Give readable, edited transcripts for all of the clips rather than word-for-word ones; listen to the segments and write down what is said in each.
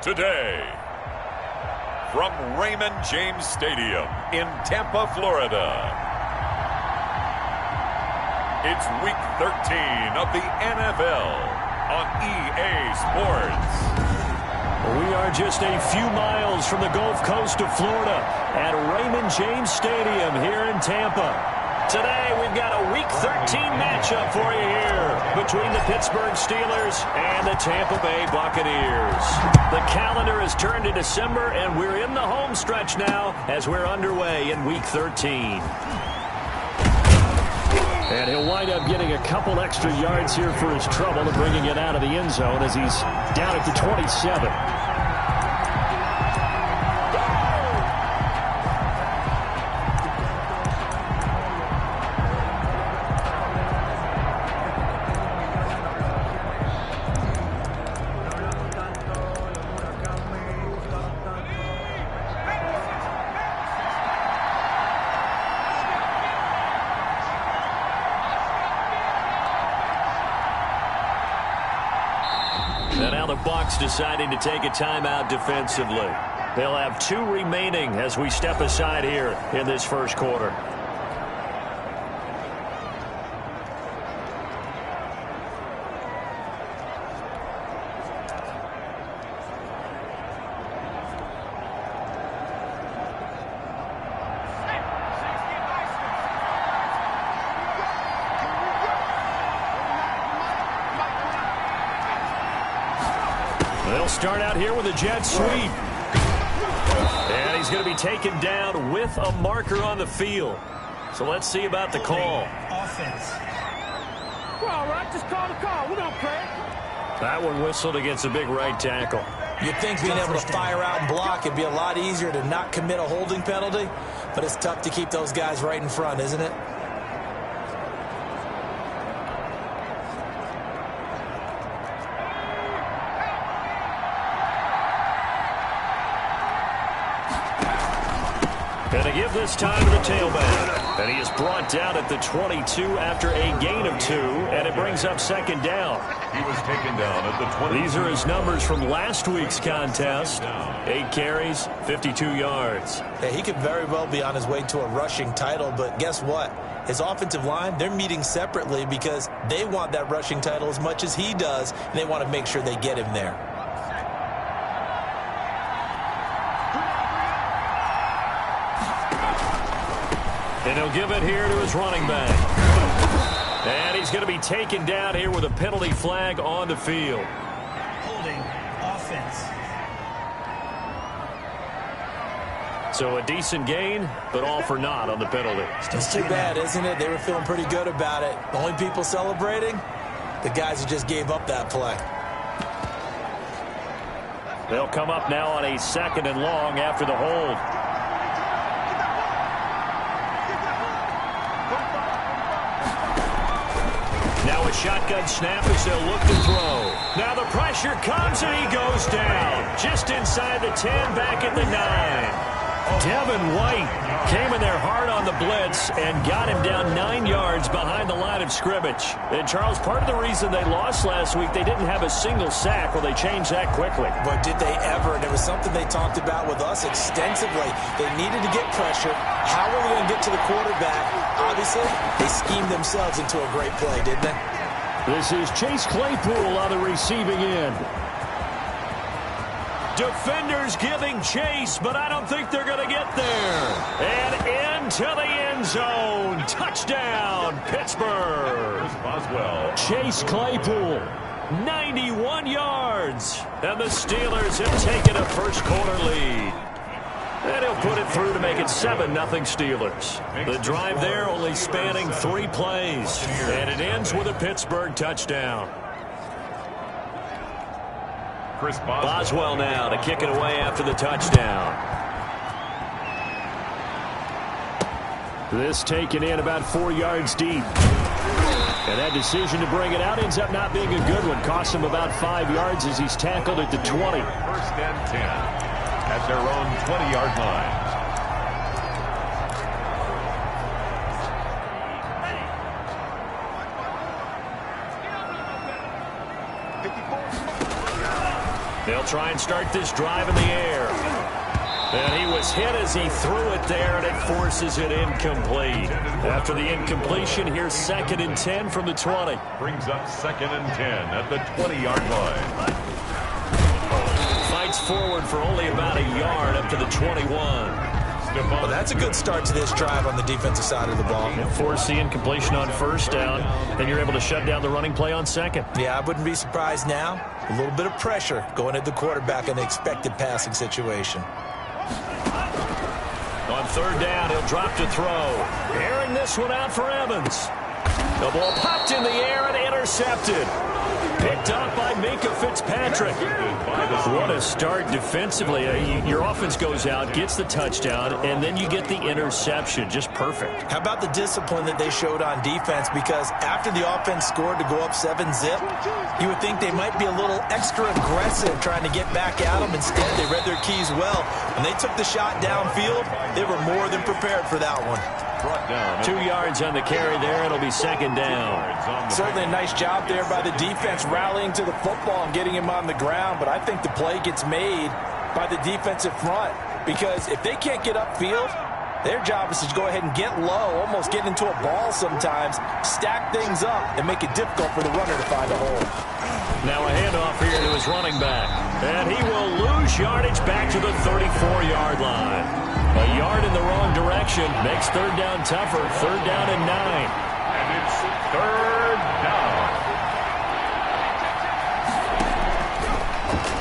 Today, from Raymond James Stadium in Tampa, Florida, it's Week 13 of the NFL on EA Sports. We are just a few miles from the Gulf Coast of Florida at Raymond James Stadium here in Tampa. Today, we've got a Week 13 matchup for you here between the Pittsburgh Steelers and the Tampa Bay Buccaneers. The calendar has turned to December, and we're in the home stretch now as we're underway in Week 13. And he'll wind up getting a couple extra yards here for his trouble and bringing it out of the end zone as he's down at the 27. And now the Bucs deciding to take a timeout defensively. They'll have 2 remaining as we step aside here in this first quarter. They'll start out here with a jet sweep. And he's going to be taken down with a marker on the field. So let's see about the call. Offense. Well, all right, just call the call. We don't play. That one whistled against a big right tackle. You'd think being able to fire out and block it'd be a lot easier to not commit a holding penalty, but it's tough to keep those guys right in front, isn't it? And to give this time to the tailback. And he is brought down at the 22 after a gain of 2, and it brings up second down. He was taken down at the 20. These are his numbers from last week's contest. 8 carries, 52 yards. Yeah, he could very well be on his way to a rushing title, but guess what? His offensive line, they're meeting separately because they want that rushing title as much as he does, and they want to make sure they get him there. And he'll give it here to his running back. And he's going to be taken down here with a penalty flag on the field. Holding offense. So a decent gain, but all for naught on the penalty. It's too bad, isn't it? They were feeling pretty good about it. The only people celebrating, the guys who just gave up that play. They'll come up now on a 2nd and long after the hold. Now a shotgun snap as they'll look to throw. Now the pressure comes and he goes down. Just inside the 10, back at the 9. Devin White came in there hard on the blitz and got him down 9 yards behind the line of scrimmage. And, Charles, part of the reason they lost last week, they didn't have a single sack. Well, they changed that quickly. But did they ever? And it was something they talked about with us extensively. They needed to get pressure. How were they going to get to the quarterback? Obviously, they schemed themselves into a great play, didn't they? This is Chase Claypool on the receiving end. Defenders giving chase, but I don't think they're going to get there. And into the end zone. Touchdown, Pittsburgh. Boswell. Chase Claypool, 91 yards. And the Steelers have taken a first quarter lead. And he'll put it through to make it 7-0 Steelers. The drive there only spanning 3 plays. And it ends with a Pittsburgh touchdown. Boswell now to kick it away after the touchdown. This taken in about 4 yards deep. And that decision to bring it out ends up not being a good one. Cost him about 5 yards as he's tackled at the 20. 1st and 10 at their own 20-yard line. They'll try and start this drive in the air. And he was hit as he threw it there, and it forces it incomplete. After the incompletion, here's 2nd and 10 from the 20. Brings up 2nd and 10 at the 20-yard line. Fights forward for only about a yard up to the 21. Well, that's a good start to this drive on the defensive side of the ball. Force the incompletion on 1st down, then you're able to shut down the running play on 2nd. Yeah, I wouldn't be surprised now. A little bit of pressure going at the quarterback in an expected passing situation. On 3rd down, he'll drop to throw. Airing this one out for Evans. The ball popped in the air and intercepted. Picked up by Minka Fitzpatrick. What a start defensively. Your offense goes out, gets the touchdown, and then you get the interception. Just perfect. How about the discipline that they showed on defense? Because after the offense scored to go up 7-zip, you would think they might be a little extra aggressive trying to get back at them. Instead, they read their keys well. When they took the shot downfield, they were more than prepared for that one. 2 yards on the carry there. It'll be 2nd down. Certainly a nice job there by the defense rallying to the football and getting him on the ground. But I think the play gets made by the defensive front. Because if they can't get upfield, their job is to go ahead and get low, almost get into a ball sometimes, stack things up, and make it difficult for the runner to find a hole. Now a handoff here to his running back. And he will lose yardage back to the 34-yard line. A yard in the wrong direction makes 3rd down tougher. 3rd down and 9. And it's 3rd down.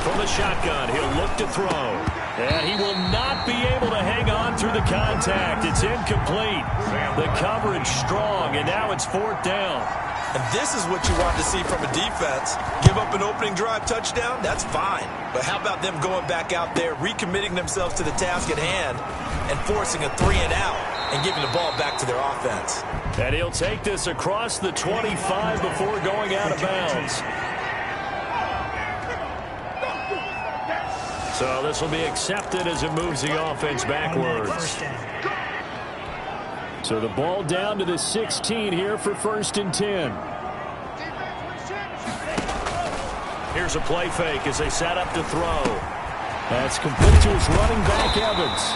From the shotgun, he'll look to throw. And he will not be able to hang on through the contact. It's incomplete. The coverage strong, and now it's 4th down. And this is what you want to see from a defense. Give up an opening drive touchdown, that's fine. But how about them going back out there, recommitting themselves to the task at hand, and forcing a 3-and-out and giving the ball back to their offense. And he'll take this across the 25 before going out of bounds. So this will be accepted as it moves the offense backwards. So the ball down to the 16 here for 1st and 10. Here's a play fake as they set up to throw. That's complete to his running back, Evans.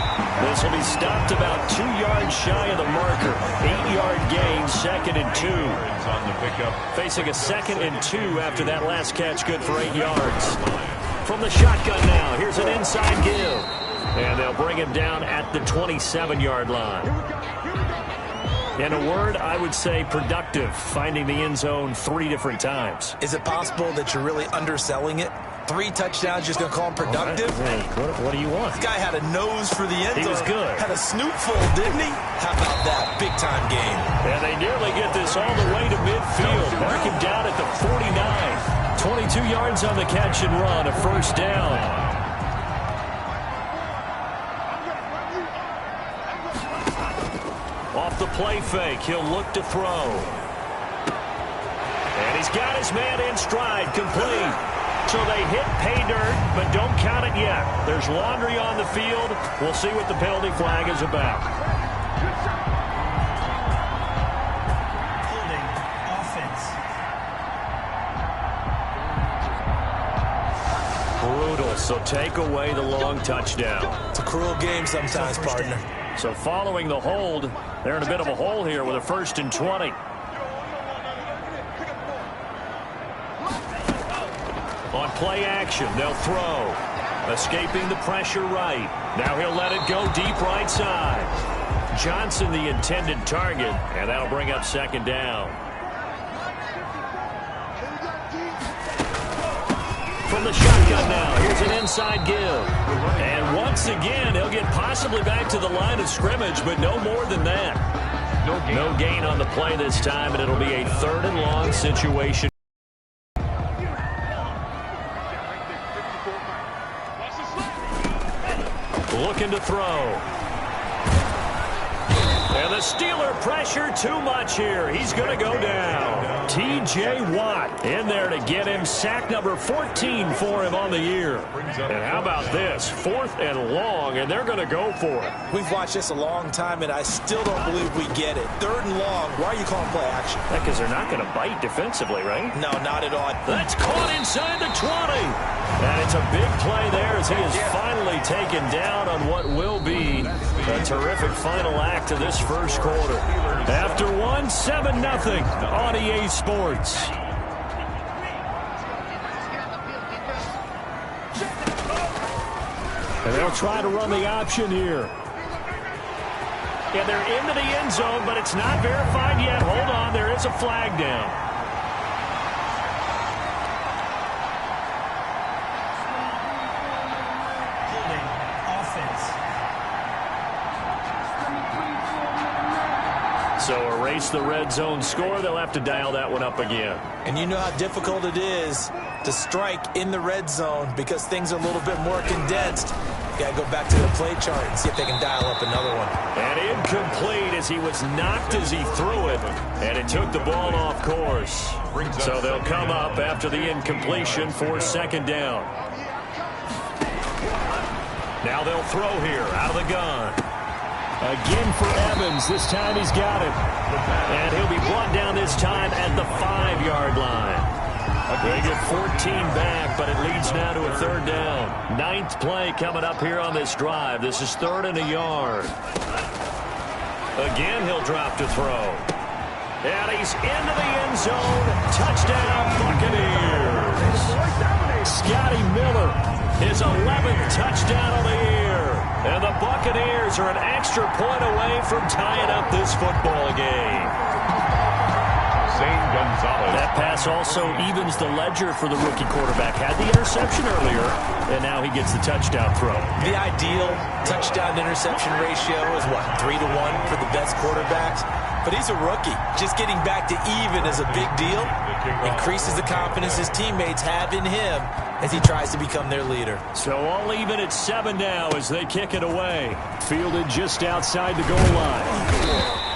This will be stopped about 2 yards shy of the marker. 8-yard gain, 2nd and 2. On the pickup. Facing a 2nd and 2 after that last catch, good for 8 yards. From the shotgun now, here's an inside give. And they'll bring him down at the 27-yard line. In a word, I would say productive, finding the end zone 3 different times. Is it possible that you're really underselling it? 3 touchdowns, just going to call him productive? Hey, what do you want? This guy had a nose for the end zone. He was good. Had a snoot full, didn't he? How about that? Big-time game. And they nearly get this all the way to midfield. Mark him down at the 49. 22 yards on the catch and run, a 1st down. Off the play fake, he'll look to throw. And he's got his man in stride, complete. So they hit pay dirt, but don't count it yet. There's laundry on the field. We'll see what the penalty flag is about. Holding offense. Brutal, so take away the long touchdown. It's a cruel game sometimes, partner. So following the hold, they're in a bit of a hole here with a 1st and 20. On play action, they'll throw. Escaping the pressure right. Now he'll let it go deep right side. Johnson the intended target, and that'll bring up 2nd down. From the shotgun now, here's an inside give. And once again, he'll get possibly back to the line of scrimmage, but no more than that. No gain on the play this time, and it'll be a 3rd and long situation. Looking to throw. And the Steeler pressure too much here. He's going to go down. T.J. Watt in there to get him sack number 14 for him on the year. And how about this? 4th and long, and they're going to go for it. We've watched this a long time, and I still don't believe we get it. 3rd and long. Why are you calling play action? Because they're not going to bite defensively, right? No, not at all. That's caught inside the 20. And it's a big play there as he is finally taken down on what will be a terrific final act of this first quarter. After one, 7-0 on EA Sports. And they'll try to run the option here. Yeah, they're into the end zone, but it's not verified yet. Hold on, there is a flag down. So erase the red zone score. They'll have to dial that one up again. And you know how difficult it is to strike in the red zone because things are a little bit more condensed. You got to go back to the play chart and see if they can dial up another one. And incomplete as he was knocked as he threw it. And it took the ball off course. So they'll come up after the incompletion for 2nd down. Now they'll throw here out of the gun. Again for Evans. This time he's got it. And he'll be brought down this time at the 5-yard line. They get 14 back, but it leads now to a 3rd down. 9th play coming up here on this drive. This is 3rd and a yard. Again, he'll drop to throw. And he's into the end zone. Touchdown, Buccaneers. Scotty Miller, his 11th touchdown of the year. And the Buccaneers are an extra point away from tying up this football game. That pass also evens the ledger for the rookie quarterback. Had the interception earlier, and now he gets the touchdown throw. The ideal touchdown-interception ratio is, what, 3 to 1 for the best quarterbacks? But he's a rookie. Just getting back to even is a big deal. Increases the confidence his teammates have in him as he tries to become their leader. So all even at 7 now as they kick it away. Fielded just outside the goal line.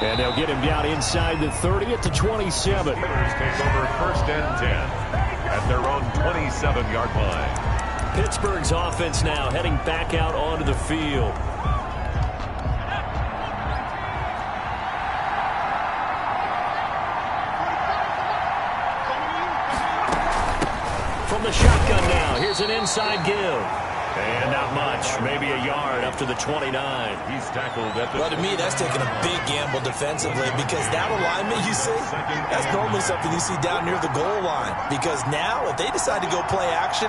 And they'll get him down inside the 30 at the 27. Take over 1st and 10 at their own 27-yard line. Pittsburgh's offense now heading back out onto the field. From the shotgun now, here's an inside give. And not much, maybe a yard up to the 29. He's tackled at the... Well, to me, that's taking a big gamble defensively because that alignment you see, that's normally something you see down near the goal line. Because now, if they decide to go play action,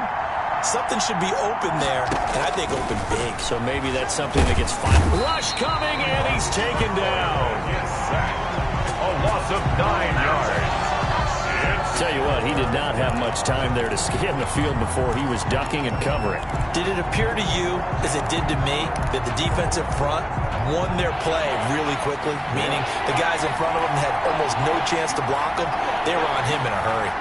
something should be open there, and I think open big. So maybe that's something that gets fired. Rush coming, and he's taken down. A loss of 9 yards. Tell you what, he did not have much time there to scan the field before he was ducking and covering. Did it appear to you, as it did to me, that the defensive front won their play really quickly? Meaning the guys in front of them had almost no chance to block him. They were on him in a hurry.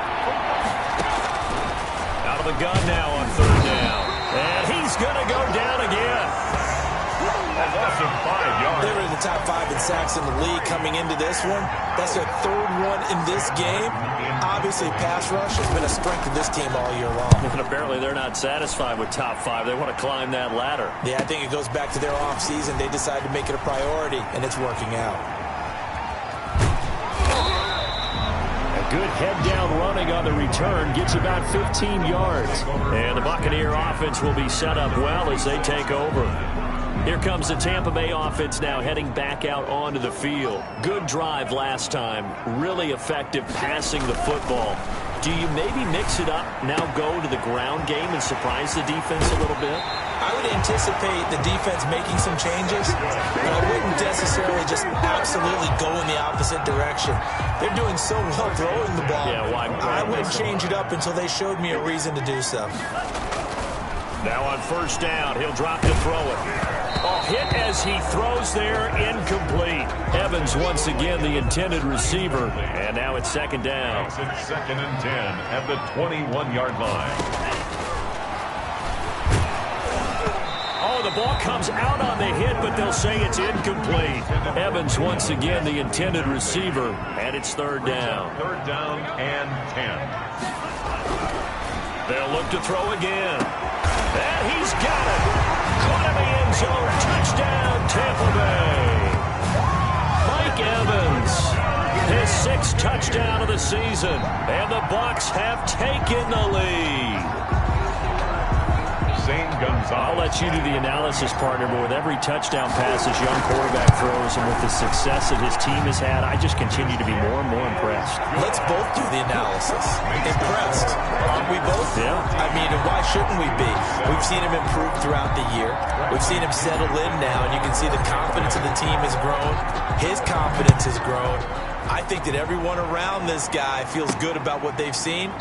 Out of the gun now on 3rd down. And he's going to go down again. A loss of 5 yards. They were in the top 5 in sacks in the league coming into this one. That's their 3rd one in this game. Obviously, pass rush has been a strength of this team all year long. And apparently they're not satisfied with top 5. They want to climb that ladder. Yeah, I think it goes back to their offseason. They decided to make it a priority, and it's working out. A good head-down running on the return gets about 15 yards. And the Buccaneer offense will be set up well as they take over. Here comes the Tampa Bay offense now heading back out onto the field. Good drive last time. Really effective passing the football. Do you maybe mix it up, now go to the ground game and surprise the defense a little bit? I would anticipate the defense making some changes, but I wouldn't necessarily just absolutely go in the opposite direction. They're doing so well throwing the ball. Yeah, why? I wouldn't change it up until they showed me a reason to do so. Now on 1st down, he'll drop to throw it. Hit as he throws there, incomplete. Evans once again the intended receiver, and now it's 2nd down. It's 2nd and 10 at the 21-yard line. Oh, the ball comes out on the hit, but they'll say it's incomplete. Evans once again the intended receiver, and it's third down. Third down and 10. They'll look to throw again. And he's got it. Caught in the end zone. Touchdown, Tampa Bay. Mike Evans, his 6th touchdown of the season. And the Bucs have taken the lead. Gonzalez. I'll let you do the analysis, partner, but with every touchdown pass this young quarterback throws and with the success that his team has had, I just continue to be more and more impressed. Let's both do the analysis. Impressed. Aren't we both? Yeah. I mean, and why shouldn't we be? We've seen him improve throughout the year. We've seen him settle in now, and you can see the confidence of the team has grown. His confidence has grown. I think that everyone around this guy feels good about what they've seen,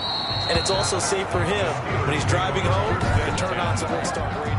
and it's also safe for him when he's driving home to turn on Sports Talk Radio.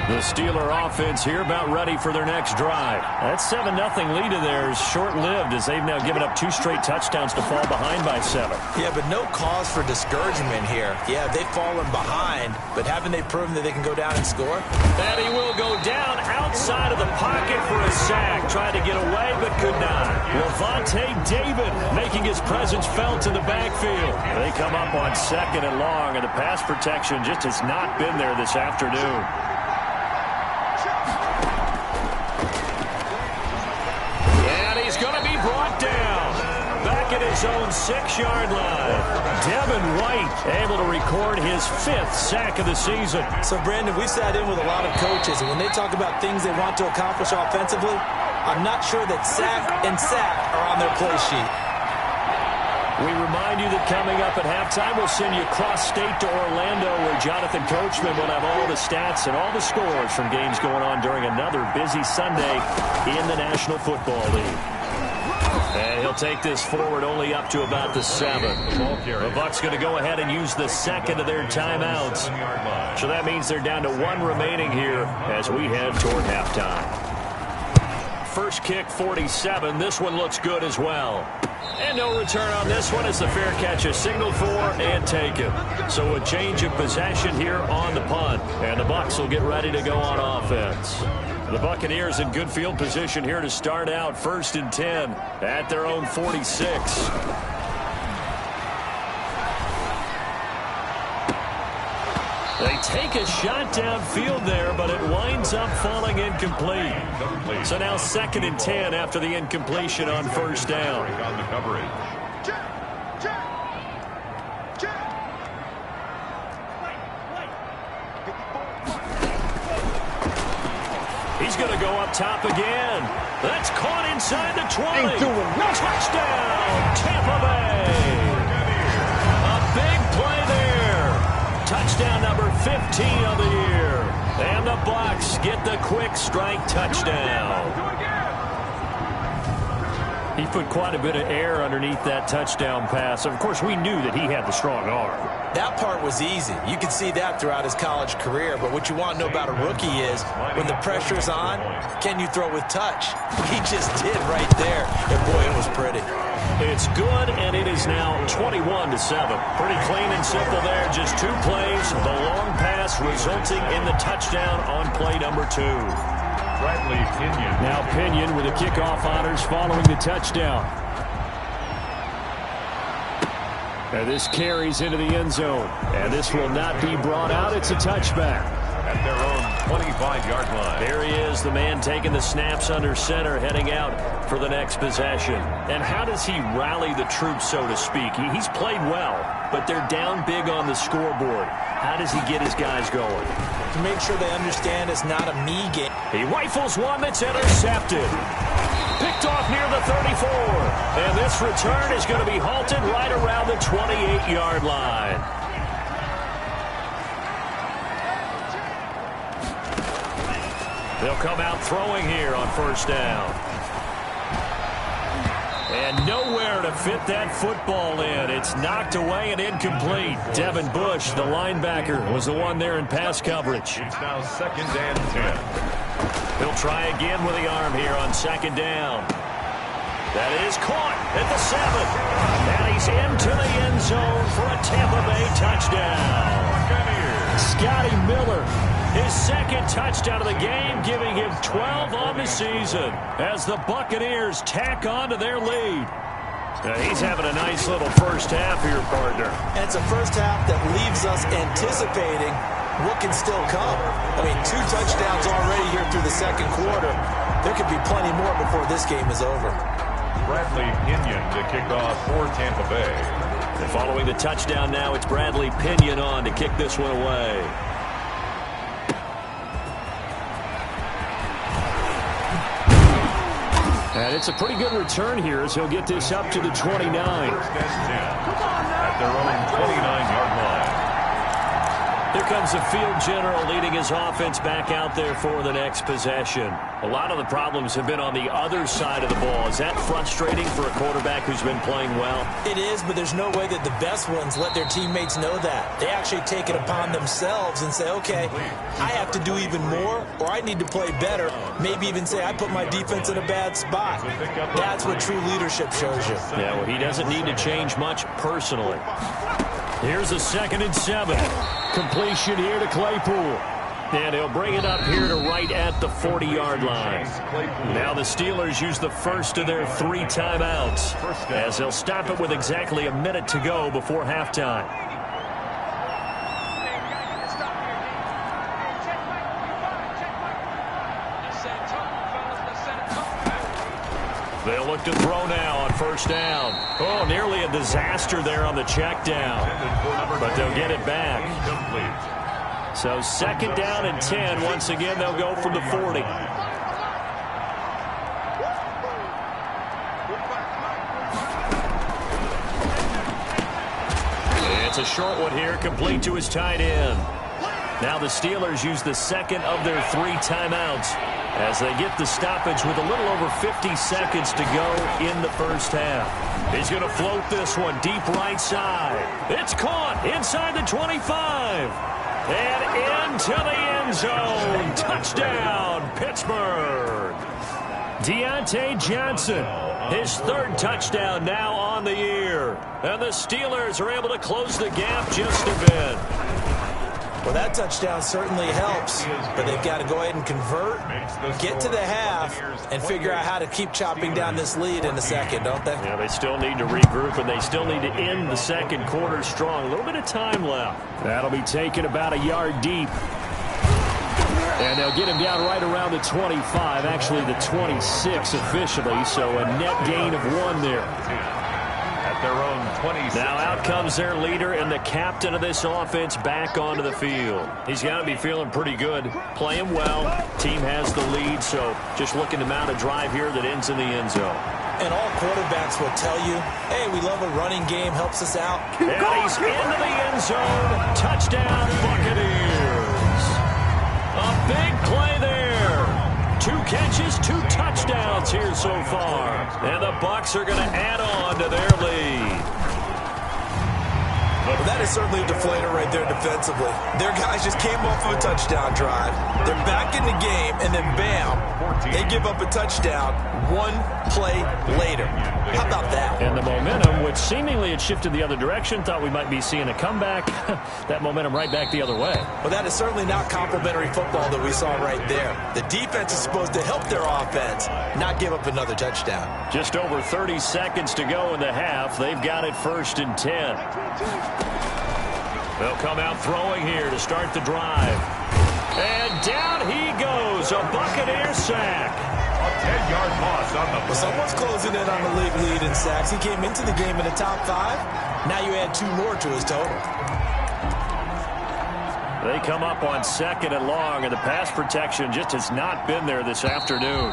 The Steeler offense here about ready for their next drive. That 7-0 lead of theirs short-lived as they've now given up 2 straight touchdowns to fall behind by 7. Yeah, but no cause for discouragement here. Yeah, they've fallen behind, but haven't they proven that they can go down and score? And he will go down outside of the pocket for a sack. Tried to get away, but could not. Levante David making his presence felt in the backfield. They come up on 2nd and long, and the pass protection just has not been there this afternoon. At his own 6-yard line. Devin White able to record his 5th sack of the season. So, Brandon, we sat in with a lot of coaches, and when they talk about things they want to accomplish offensively, I'm not sure that sack and sack are on their play sheet. We remind you that coming up at halftime, we'll send you cross-state to Orlando, where Jonathan Coachman will have all the stats and all the scores from games going on during another busy Sunday in the National Football League. And he'll take this forward only up to about the 7. The Bucs going to go ahead and use the 2nd of their timeouts. So that means they're down to 1 remaining here as we head toward halftime. First kick, 47. This one looks good as well. And no return on this one as the fair catch is signaled for and taken. So a change of possession here on the punt. And the Bucs will get ready to go on offense. The Buccaneers in good field position here to start out 1st and 10 at their own 46. They take a shot downfield there, but it winds up falling incomplete. So now 2nd and 10 after the incompletion on 1st down. On the coverage. He's going to go up top again. That's caught inside the 20. Touchdown, Tampa Bay. A big play there. Touchdown number 15 of the year. And the Bucs get the quick strike touchdown. He put quite a bit of air underneath that touchdown pass. Of course, we knew that he had the strong arm. That part was easy. You could see that throughout his college career. But what you want to know about a rookie is when the pressure's on, can you throw with touch? He just did right there. And, boy, it was pretty. It's good, and it is now 21-7. Pretty clean and simple there. Just 2 plays. The long pass resulting in the touchdown on play number 2. Bradley Pinion. Now Pinion with the kickoff honors following the touchdown. And this carries into the end zone. And this will not be brought out. It's a touchback. At their own 25-yard line. There he is, the man taking the snaps under center, heading out for the next possession. And how does he rally the troops, so to speak? He's played well, but they're down big on the scoreboard. How does he get his guys going? To make sure they understand it's not a me game. He rifles one that's intercepted. Picked off near the 34. And this return is going to be halted right around the 28-yard line. They'll come out throwing here on 1st down. And nowhere to fit that football in. It's knocked away and incomplete. Devin Bush, the linebacker, was the one there in pass coverage. It's now 2nd and 10. He'll try again with the arm here on 2nd down. That is caught at the 7. And he's into the end zone for a Tampa Bay touchdown. Scotty Miller, his second touchdown of the game, giving him 12 on the season as the Buccaneers tack on to their lead. He's having a nice little first half here, partner. And it's a first half that leaves us anticipating what can still come. I mean, 2 touchdowns already here through the second quarter. There could be plenty more before this game is over. Bradley Pinion to kick off for Tampa Bay. And following the touchdown now, it's Bradley Pinion on to kick this one away. And it's a pretty good return here as he'll get this up to the 29. First and 10 at their own 29-yard line. Here comes the field general leading his offense back out there for the next possession. A lot of the problems have been on the other side of the ball. Is that frustrating for a quarterback who's been playing well? It is, but there's no way that the best ones let their teammates know that. They actually take it upon themselves and say, okay, I have to do even more, or I need to play better. Maybe even say I put my defense in a bad spot. That's what true leadership shows you. Yeah, well, he doesn't need to change much personally. Here's a 2nd and 7. Completion here to Claypool. And he'll bring it up here to right at the 40-yard line. Now the Steelers use the first of their 3 timeouts as they'll stop it with exactly a minute to go before halftime. They'll look to throw now on first down. Oh, nearly a disaster there on the check down. But they'll get it back. So 2nd down and 10. Once again, they'll go from the 40. It's a short one here, complete to his tight end. Now the Steelers use the 2nd of their 3 timeouts as they get the stoppage with a little over 50 seconds to go in the first half. He's going to float this one deep right side. It's caught inside the 25. And into the end zone. Touchdown, Pittsburgh. Deontay Johnson, his 3rd touchdown now on the year. And the Steelers are able to close the gap just a bit. Well, that touchdown certainly helps, but they've got to go ahead and convert, get to the half, and figure out how to keep chopping down this lead in the second, don't they? Yeah, they still need to regroup, and they still need to end the second quarter strong. A little bit of time left. That'll be taken about a yard deep. And they'll get him down right around the 25, actually the 26 officially, so a net gain of 1 there. Their own 26. Now out comes their leader and the captain of this offense back onto the field. He's got to be feeling pretty good, playing well. Team has the lead, so just looking to mount a drive here that ends in the end zone. And all quarterbacks will tell you, hey, we love a running game, helps us out. And he's into the end zone. Touchdown, Buccaneers. A big play there. 2 catches, 2 touchdowns here so far. And the Bucs are going to add on to their lead. Well, that is certainly a deflator right there defensively. Their guys just came off of a touchdown drive. They're back in the game, and then bam, they give up a touchdown 1 play later. How about that? And the momentum, which seemingly had shifted the other direction, thought we might be seeing a comeback. That momentum right back the other way. Well, that is certainly not complimentary football that we saw right there. The defense is supposed to help their offense, not give up another touchdown. Just over 30 seconds to go in the half. They've got it 1st and 10. They'll come out throwing here to start the drive. And down he goes. A Buccaneer sack. A 10-yard loss on the play. Well, someone's closing in on the league lead in sacks. He came into the game in the top 5. Now you add 2 more to his total. They come up on 2nd and long, and the pass protection just has not been there this afternoon.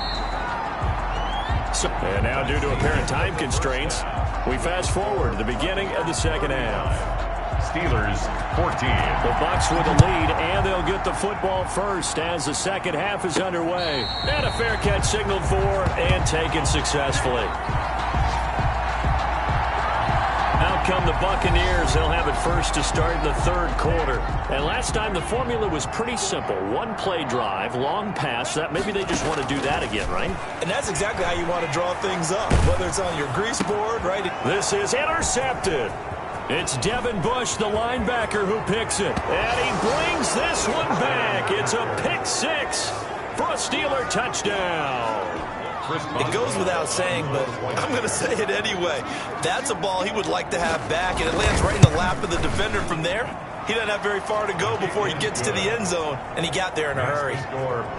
And now, due to apparent time constraints, we fast forward to the beginning of the second half. Steelers 14. The Bucs with the lead, and they'll get the football first as the second half is underway. And a fair catch signaled for and taken successfully. Out come the Buccaneers. They'll have it first to start in the third quarter. And last time the formula was pretty simple. One play drive, long pass. That maybe they just want to do that again, right? And that's exactly how you want to draw things up, whether it's on your grease board, right? This is intercepted. It's Devin Bush, the linebacker, who picks it. And he brings this one back. It's a pick six for a Steeler touchdown. It goes without saying, but I'm going to say it anyway. That's a ball he would like to have back, and it lands right in the lap of the defender from there. He doesn't have very far to go before he gets to the end zone, and he got there in a hurry.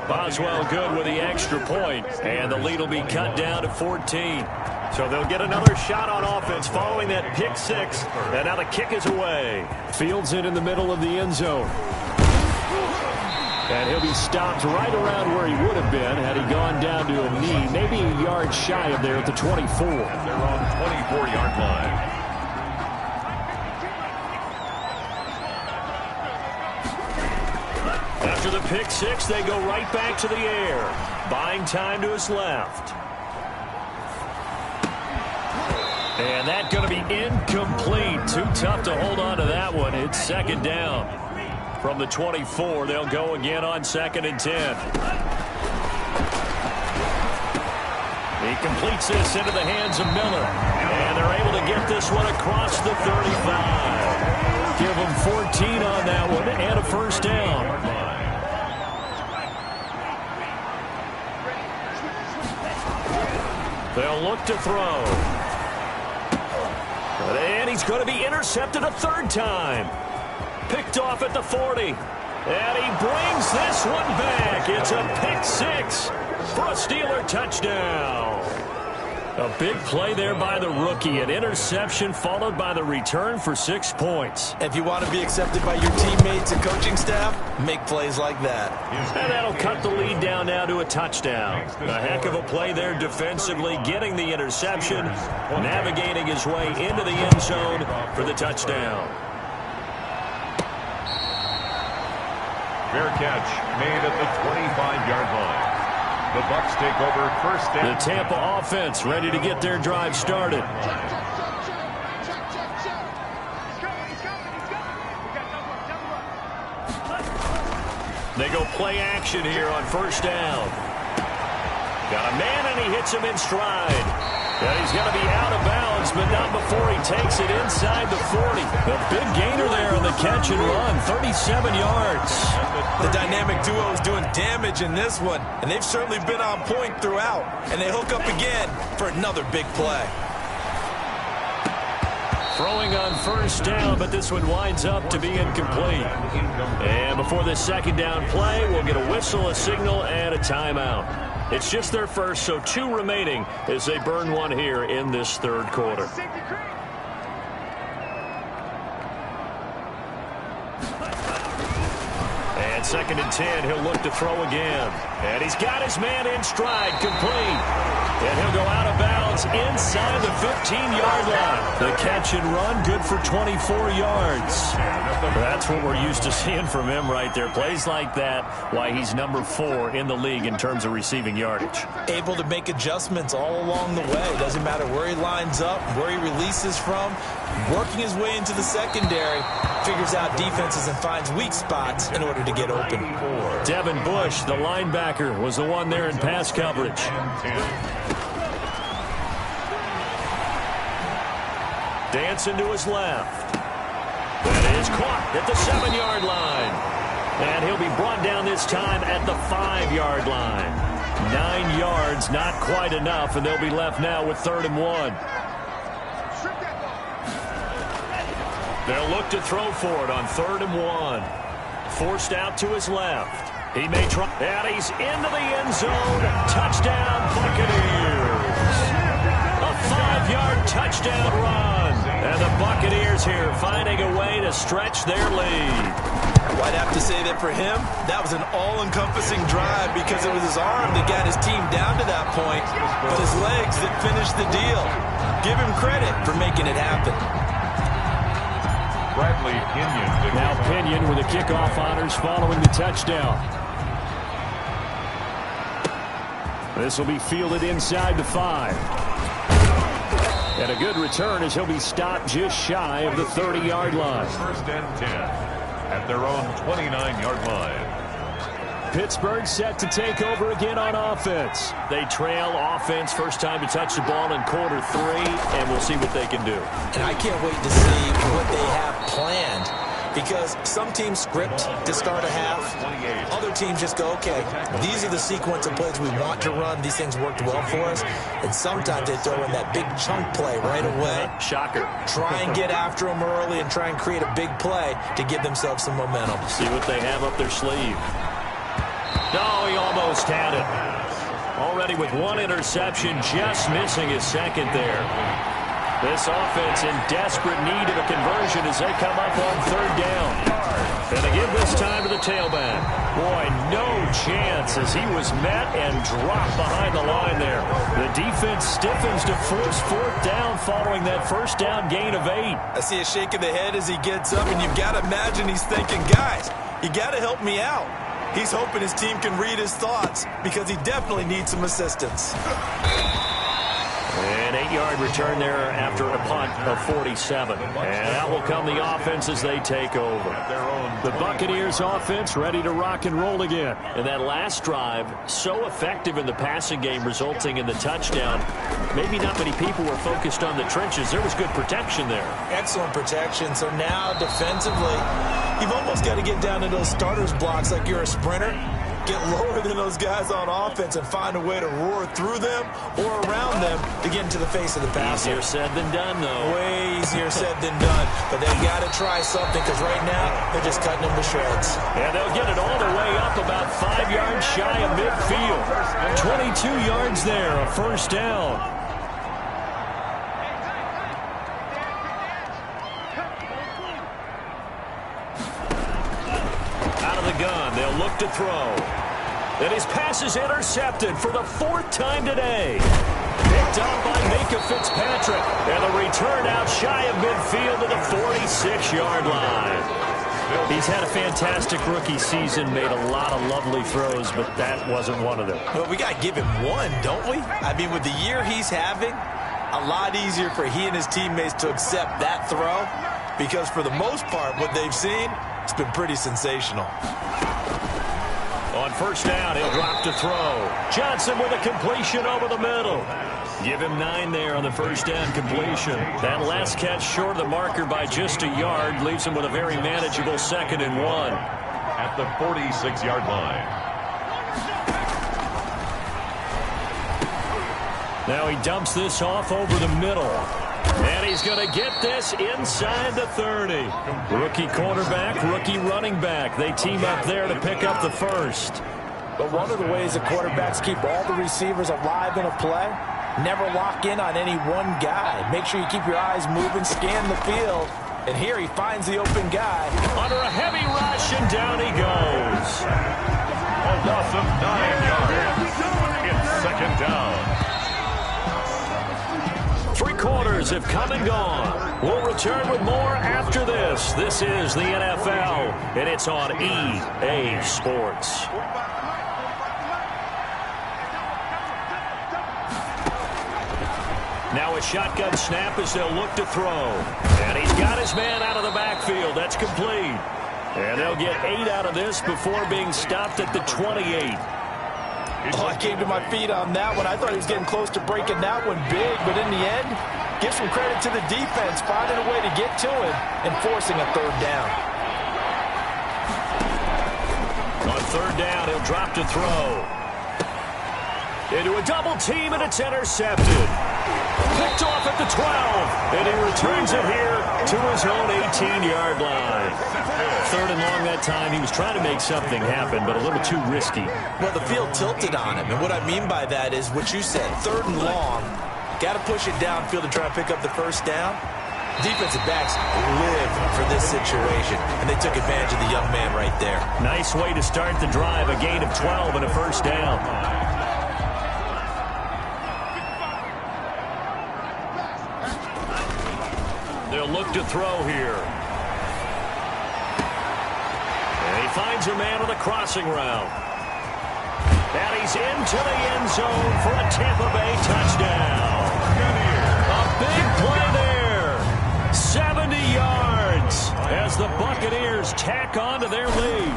Boswell good with the extra point, and the lead will be cut down to 14. So they'll get another shot on offense following that pick six, and now the kick is away. Fields it in the middle of the end zone. And he'll be stopped right around where he would have been had he gone down to a knee, maybe a yard shy of there at the 24. They're on the 24-yard line. After the pick six, they go right back to the air, buying time to his left. And that's going to be incomplete. Too tough to hold on to that one. It's second down. From the 24, they'll go again on 2nd and 10. He completes this into the hands of Miller. And they're able to get this one across the 35. Give them 14 on that one and a first down. They'll look to throw. And he's going to be intercepted a third time. Picked off at the 40. And he brings this one back. It's a pick six for a Steeler touchdown. A big play there by the rookie. An interception followed by the return for 6 points. If you want to be accepted by your teammates and coaching staff, make plays like that. And that'll cut the lead down now to a touchdown. A heck of a play there defensively, getting the interception, navigating his way into the end zone for the touchdown. Fair catch made at the 25-yard line. The Bucs take over first down. The Tampa offense ready to get their drive started. They go play action here on first down. Got a man and he hits him in stride. And he's going to be out of bounds, but not before he takes it inside the 40. The big gainer there on the catch and run, 37 yards. The dynamic duo is doing damage in this one, and they've certainly been on point throughout. And they hook up again for another big play. Throwing on first down, but this one winds up to be incomplete. And before this second down play, we'll get a whistle, a signal, and a timeout. It's just their first, so 2 remaining as they burn one here in this third quarter. And 2nd and 10, he'll look to throw again. And he's got his man in stride, complete. And he'll go out of bounds inside the 15-yard line. The catch and run, good for 24 yards. That's what we're used to seeing from him right there. Plays like that, why he's number 4 in the league in terms of receiving yardage. Able to make adjustments all along the way. Doesn't matter where he lines up, where he releases from. Working his way into the secondary, figures out defenses and finds weak spots in order to get open. Devin Bush, the linebacker, was the one there in pass coverage. Dancing to his left. That is caught at the 7-yard line. And he'll be brought down this time at the 5-yard line. 9 yards, not quite enough, and they'll be left now with 3rd and 1. They'll look to throw for it on 3rd and 1. Forced out to his left. He may try. And he's into the end zone. Touchdown, Buccaneers. A 5-yard touchdown run. And the Buccaneers here finding a way to stretch their lead. I'd have to say that for him, that was an all-encompassing drive because it was his arm that got his team down to that point, but his legs that finished the deal. Give him credit for making it happen. Bradley Pinion. Now Pinion with the kickoff honors following the touchdown. This will be fielded inside the 5. And a good return as he'll be stopped just shy of the 30-yard line. First and 10 at their own 29-yard line. Pittsburgh set to take over again on offense. They trail offense first time to touch the ball in quarter 3, and we'll see what they can do. And I can't wait to see what they have planned, because some teams script to start a half. Other teams just go, okay, these are the sequence of plays we want to run. These things worked well for us. And sometimes they throw in that big chunk play right away. Shocker. Try and get after them early and try and create a big play to give themselves some momentum. See what they have up their sleeve. No, he almost had it. Already with one interception, just missing his second there. This offense in desperate need of a conversion as they come up on third down. And they give this time to the tailback. Boy, no chance as he was met and dropped behind the line there. The defense stiffens to force fourth down following that first down gain of 8. I see a shake of the head as he gets up, and you've got to imagine he's thinking, guys, you got to help me out. He's hoping his team can read his thoughts because he definitely needs some assistance. An 8-yard return there after a punt of 47. And out will come the offense as they take over. The Buccaneers offense ready to rock and roll again. And that last drive, so effective in the passing game, resulting in the touchdown. Maybe not many people were focused on the trenches. There was good protection there. Excellent protection. So now defensively, you've almost got to get down to those starters blocks like you're a sprinter. Get lower than those guys on offense and find a way to roar through them or around them to get into the face of the passer. Easier said than done, though. Way easier said than done. But they've got to try something because right now they're just cutting them to shreds. And they'll get it all the way up about 5 yards shy of midfield. 22 yards there, a first down. Gun. They'll look to throw. And his pass is intercepted for the 4th time today. Picked up by Micah Fitzpatrick. And the return out shy of midfield to the 46-yard line. He's had a fantastic rookie season, made a lot of lovely throws, but that wasn't one of them. Well, we got to give him one, don't we? I mean, with the year he's having, a lot easier for he and his teammates to accept that throw, because for the most part, what they've seen, it's been pretty sensational. On first down, he'll drop to throw. Johnson with a completion over the middle. Give him 9 there on the first down completion. That last catch short of the marker by just a yard leaves him with a very manageable 2nd and 1. At the 46-yard line. Now he dumps this off over the middle. And he's going to get this inside the 30. Rookie quarterback, rookie running back. They team up there to pick up the first. But one of the ways that quarterbacks keep all the receivers alive in a play, never lock in on any one guy. Make sure you keep your eyes moving, scan the field. And here he finds the open guy. Under a heavy rush, and down he goes. A loss of 9 yards. It's 2nd down. 3 quarters have come and gone. We'll return with more after this. This is the NFL, and it's on EA Sports. Now a shotgun snap as they'll look to throw. And he's got his man out of the backfield. That's complete. And they'll get 8 out of this before being stopped at the 28. Oh, I came to my feet on that one. I thought he was getting close to breaking that one big, but in the end, give some credit to the defense, finding a way to get to him and forcing a 3rd down. On 3rd down, he'll drop to throw. Into a double team, and it's intercepted. Picked off at the 12, and he returns it here to his own 18-yard line. 3rd and long that time. He was trying to make something happen, but a little too risky. Well, the field tilted on him, and what I mean by that is what you said, 3rd and long. Got to push it downfield to try and pick up the first down. Defensive backs live for this situation, and they took advantage of the young man right there. Nice way to start the drive, a gain of 12 and a first down. They'll look to throw here. And he finds a man on the crossing route. And he's into the end zone for a Tampa Bay touchdown. A big Buccaneers tack on to their lead.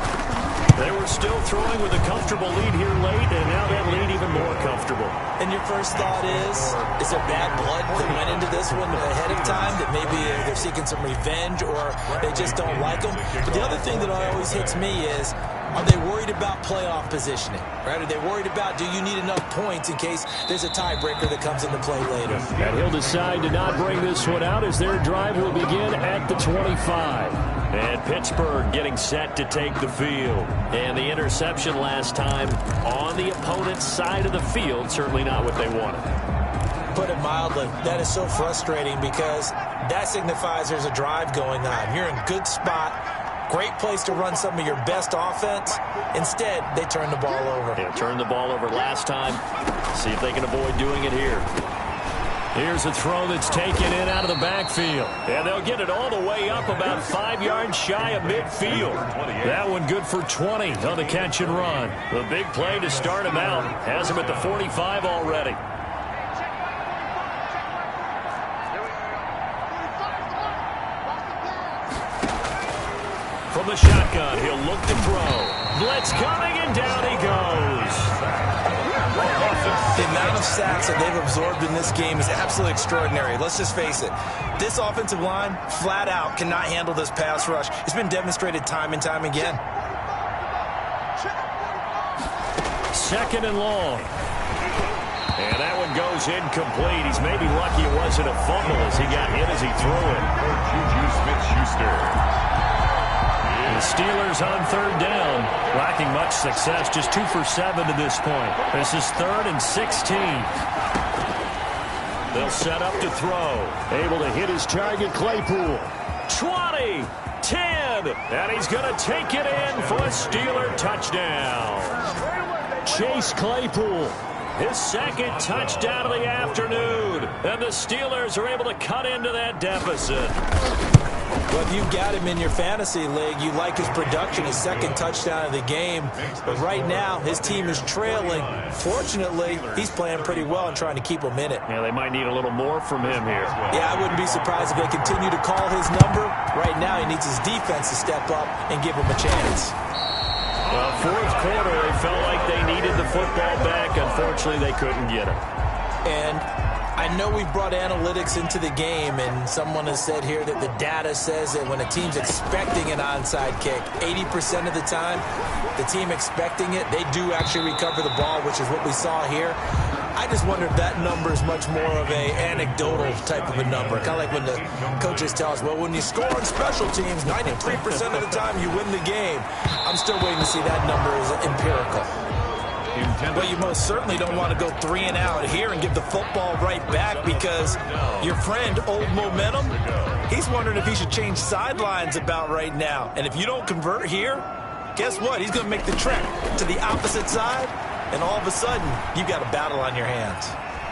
They were still throwing with a comfortable lead here late, and now that lead even more comfortable. And your first thought is there bad blood that went into this one ahead of time, that maybe they're seeking some revenge or they just don't like them? But the other thing that always hits me is, are they worried about playoff positioning? Right? Are they worried about, do you need enough points in case there's a tiebreaker that comes into play later? And he'll decide to not bring this one out as their drive will begin at the 25. And Pittsburgh getting set to take the field. And the interception last time on the opponent's side of the field, certainly not what they wanted. Put it mildly, that is so frustrating because that signifies there's a drive going on. You're in a good spot. Great place to run some of your best offense. Instead, they turn the ball over. Yeah, turned the ball over last time. See if they can avoid doing it here. Here's a throw that's taken in out of the backfield. And they'll get it all the way up about 5 yards shy of midfield. That one good for 20 on the catch and run. The big play to start him out. Has him at the 45 already. From the shotgun, he'll look to throw. Blitz coming, and down he goes. The amount of sacks that they've absorbed in this game is absolutely extraordinary. Let's just face it. This offensive line, flat out, cannot handle this pass rush. It's been demonstrated time and time again. Second and long. And that one goes incomplete. He's maybe lucky it wasn't a fumble as he got hit as he threw it. Juju Smith-Schuster. The Steelers on third down, lacking much success, just 2 for 7 to this point. This is 3rd and 16. They'll set up to throw. Able to hit his target, Claypool. 20, 10, and he's going to take it in for a Steeler touchdown. Chase Claypool, his second touchdown of the afternoon, and the Steelers are able to cut into that deficit. Well, if you've got him in your fantasy league, you like his production, his second touchdown of the game. But right now, his team is trailing. Fortunately, he's playing pretty well and trying to keep them in it. Yeah, they might need a little more from him here. Yeah, I wouldn't be surprised if they continue to call his number. Right now, he needs his defense to step up and give him a chance. Well, fourth quarter, they felt like they needed the football back. Unfortunately, they couldn't get it. And I know we've brought analytics into the game, and someone has said here that the data says that when a team's expecting an onside kick, 80% of the time, the team expecting it, they do actually recover the ball, which is what we saw here. I just wonder if that number is much more of a anecdotal type of a number. Kind of like when the coaches tell us, well, when you score on special teams, 93% of the time you win the game. I'm still waiting to see that number as empirical. Well, you most certainly don't want to go 3 and out here and give the football right back because your friend, Old Momentum, he's wondering if he should change sidelines about right now. And if you don't convert here, guess what? He's going to make the trek to the opposite side, and all of a sudden, you've got a battle on your hands.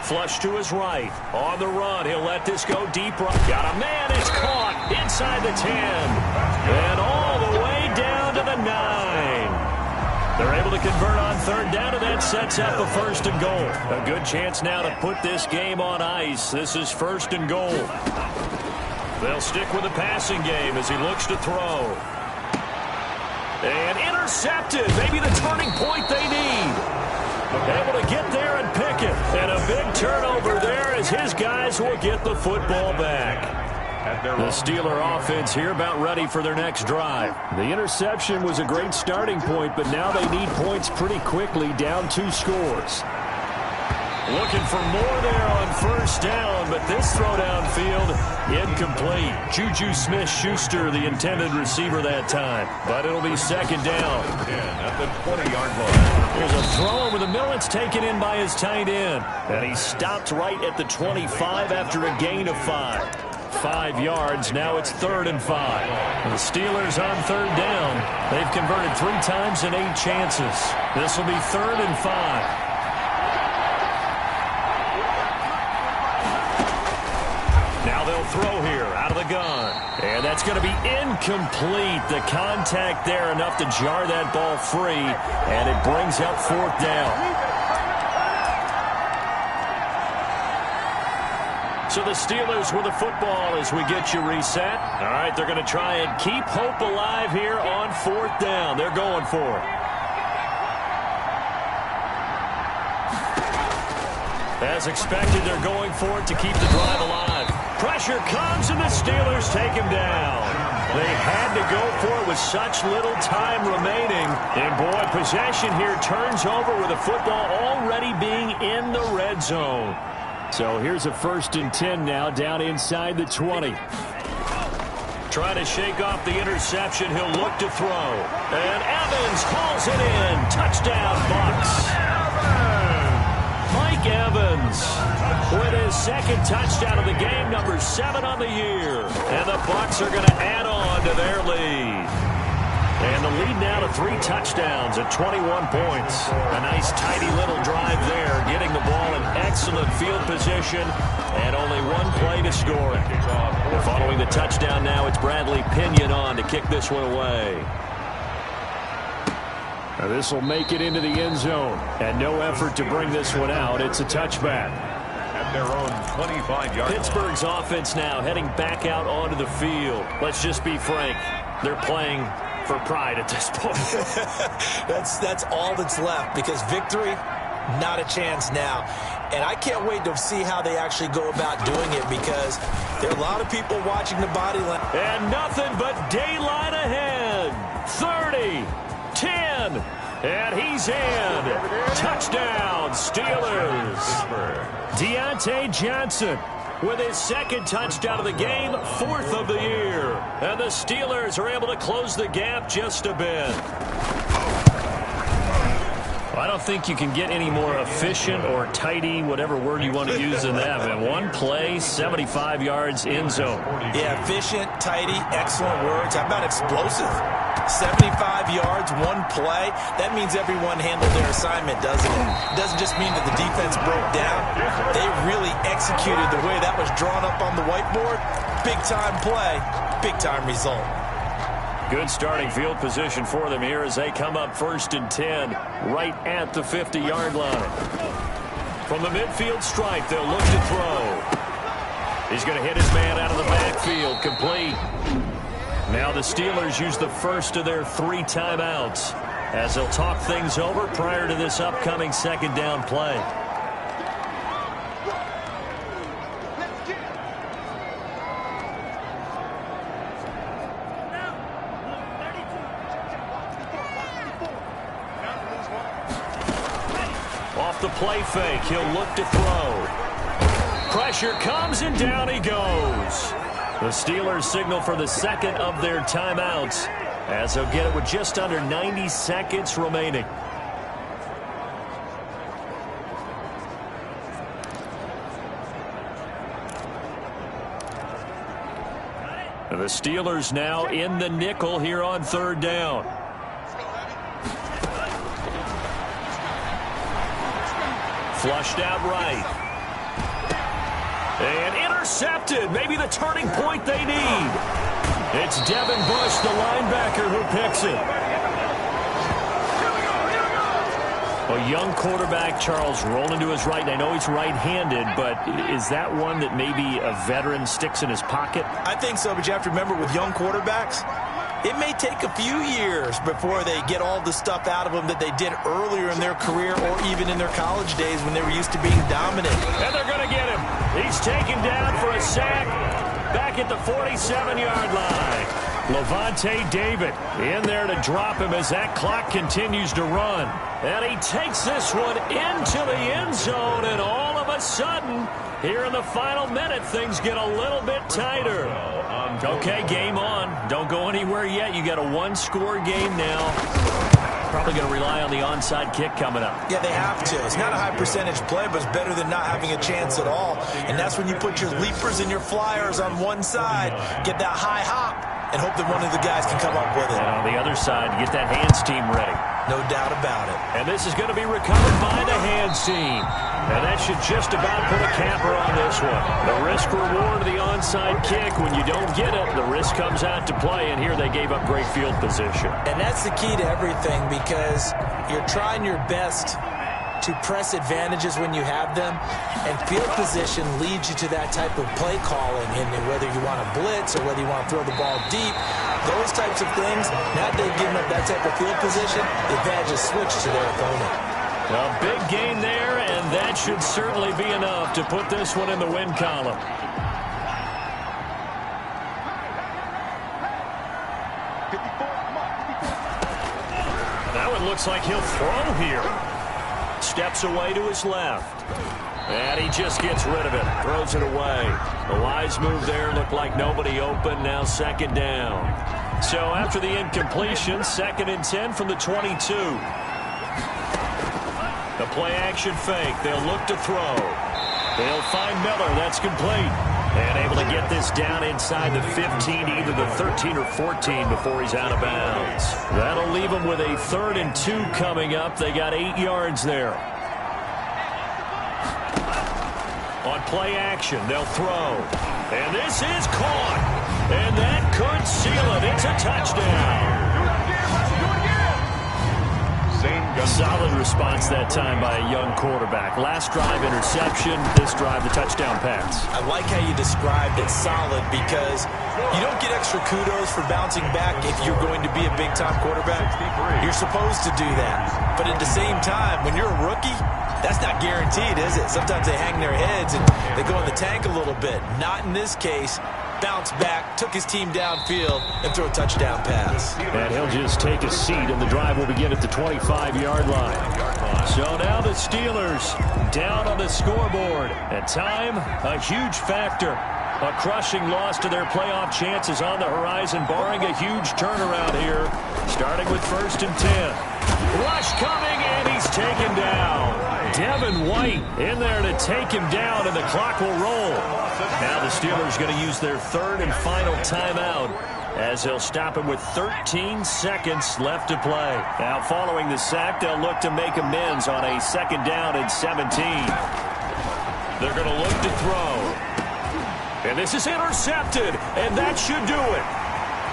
Flush to his right. On the run, he'll let this go deep right. Got a man, it's caught inside the 10. And all the way down to the 9. They're able to convert on third down, and that sets up a 1st and goal. A good chance now to put this game on ice. This is 1st and goal. They'll stick with the passing game as he looks to throw. And intercepted. Maybe the turning point they need. Able to get there and pick it. And a big turnover there as his guys will get the football back. The Steeler offense here about ready for their next drive. The interception was a great starting point, but now they need points pretty quickly, down 2 scores. Looking for more there on 1st down, but this throw downfield incomplete. Juju Smith-Schuster, the intended receiver that time, but it'll be 2nd down. At the 20-yard line. There's a throw over the middle. It's taken in by his tight end, and he stopped right at the 25 after a gain of 5. 5 yards. Now it's 3rd and 5. The Steelers on 3rd down. They've converted 3 times in 8 chances. This will be 3rd and 5. Now they'll throw here out of the gun. And that's going to be incomplete. The contact there enough to jar that ball free. And it brings up 4th down. So the Steelers with the football as we get you reset. All right, they're going to try and keep hope alive here on 4th down. They're going for it. As expected, they're going for it to keep the drive alive. Pressure comes, and the Steelers take him down. They had to go for it with such little time remaining. And, boy, possession here turns over with the football already being in the red zone. So here's a 1st and 10 now down inside the 20. Trying to shake off the interception. He'll look to throw. And Evans hauls it in. Touchdown, Bucs. Mike Evans with his 2nd touchdown of the game, number 7 on the year. And the Bucs are going to add on to their lead. And the lead now to 3 touchdowns at 21 points. A nice tidy little drive there, getting the ball in excellent field position and only 1 play to score it. And following the touchdown now, it's Bradley Pinion on to kick this one away. Now this will make it into the end zone. And no effort to bring this one out. It's a touchback. At their own 25-yard line. Pittsburgh's offense now heading back out onto the field. Let's just be frank. They're playing for pride at this point. That's all that's left, because victory, not a chance now. And I can't wait to see how they actually go about doing it, because there are a lot of people watching the body line. And nothing but daylight ahead. 30, 10, and he's in. Touchdown, Steelers. Deontay Johnson with his 2nd touchdown of the game, 4th of the year. And the Steelers are able to close the gap just a bit. I don't think you can get any more efficient or tidy, whatever word you want to use in that. And 1 play, 75 yards, end zone. Yeah, efficient, tidy, excellent words. How about explosive? 75 yards, 1 play. That means everyone handled their assignment, doesn't it? It doesn't just mean that the defense broke down. They really executed the way that was drawn up on the whiteboard. Big-time play, big-time result. Good starting field position for them here as they come up 1st and 10 right at the 50-yard line. From the midfield stripe, they'll look to throw. He's going to hit his man out of the backfield, complete. Now the Steelers use the first of their 3 timeouts as they'll talk things over prior to this upcoming 2nd down play. Off the play fake, he'll look to throw. Pressure comes and down he goes. The Steelers signal for the 2nd of their timeouts as they'll get it with just under 90 seconds remaining. And the Steelers now in the nickel here on 3rd down. Flushed out right. And intercepted. Maybe the turning point they need. It's Devin Bush, the linebacker, who picks it. A young quarterback, Charles, rolling to his right. And I know he's right-handed, but is that one that maybe a veteran sticks in his pocket? I think so, but you have to remember with young quarterbacks, it may take a few years before they get all the stuff out of them that they did earlier in their career or even in their college days when they were used to being dominant. And they're going to get him. He's taken down for a sack back at the 47-yard line. Levante David in there to drop him as that clock continues to run. And he takes this one into the end zone, and all of a sudden, here in the final minute, things get a little bit tighter. Okay, game on. Don't go anywhere yet. You got a 1-score game now. Probably going to rely on the onside kick coming up. Yeah, they have to. It's not a high percentage play, but it's better than not having a chance at all. And that's when you put your leapers and your flyers on one side, get that high hop, and hope that one of the guys can come up with it. And on the other side, get that hands team ready. No doubt about it. And this is going to be recovered by the hands team. And that should just about put a capper on this one. The risk-reward of the onside kick, when you don't get it, the risk comes out to play, and here they gave up great field position. And that's the key to everything, because you're trying your best to press advantages when you have them, and field position leads you to that type of play calling. And whether you want to blitz or whether you want to throw the ball deep, those types of things, now they've given up that type of field position, the advantage is switched to their opponent. A big gain there, and that should certainly be enough to put this one in the win column. That one looks like he'll throw here. Steps away to his left. And he just gets rid of it. Throws it away. A wise move there. Looked like nobody open. Now second down. So after the incompletion, 2nd and 10 from the 22. The play action fake. They'll look to throw. They'll find Miller. That's complete. And able to get this down inside the 15, either the 13 or 14 before he's out of bounds. That'll leave him with a 3rd and 2 coming up. They got 8 yards there. On play action, they'll throw. And this is caught. And that could seal it. It's a touchdown. Solid response that time by a young quarterback. Last drive, interception. This drive, the touchdown pass. I like how you described it solid because you don't get extra kudos for bouncing back if you're going to be a big-time quarterback. You're supposed to do that. But at the same time, when you're a rookie, that's not guaranteed, is it? Sometimes they hang their heads and they go in the tank a little bit. Not in this case. Bounce back, took his team downfield, and threw a touchdown pass. And he'll just take a seat, and the drive will begin at the 25-yard line. So now the Steelers down on the scoreboard. At time, a huge factor. A crushing loss to their playoff chances on the horizon, barring a huge turnaround here. Starting with 1st and 10. Rush coming, and he's taken down. Devin White in there to take him down, and the clock will roll. Now the Steelers going to use their 3rd and final timeout as they'll stop him with 13 seconds left to play. Now following the sack, they'll look to make amends on a 2nd down and 17. They're going to look to throw. And this is intercepted, and that should do it.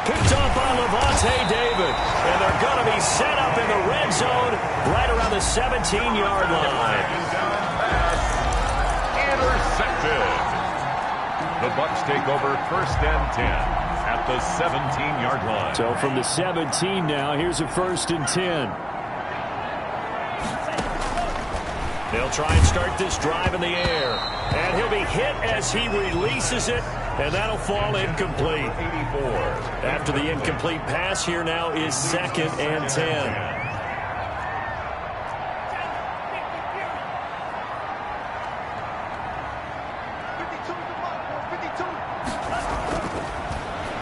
Picked up by Levante David. And they're going to be set up in the red zone right around the 17-yard line. Intercepted. The Bucs take over 1st and 10 at the 17-yard line. So from the 17 now, here's a 1st and 10. They'll try and start this drive in the air. And he'll be hit as he releases it. And that'll fall incomplete. 84. After the incomplete pass, here now is 2nd and 10.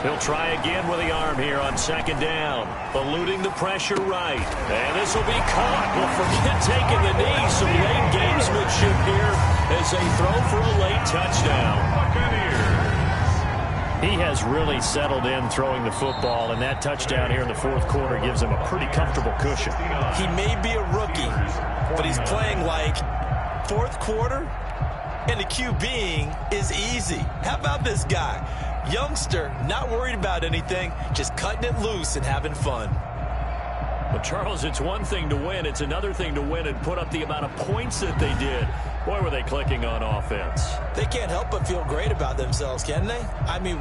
He'll try again with the arm here on 2nd down. Eluding the pressure right. And this will be caught. Well, forget taking the knee. Some late gamesmanship here as they throw for a late touchdown. He has really settled in throwing the football, and that touchdown here in the 4th quarter gives him a pretty comfortable cushion. He may be a rookie, but he's playing like 4th quarter, and the QBing is easy. How about this guy? Youngster, not worried about anything, just cutting it loose and having fun. Well, Charles, it's one thing to win. It's another thing to win and put up the amount of points that they did. Boy, were they clicking on offense. They can't help but feel great about themselves, can they? I mean...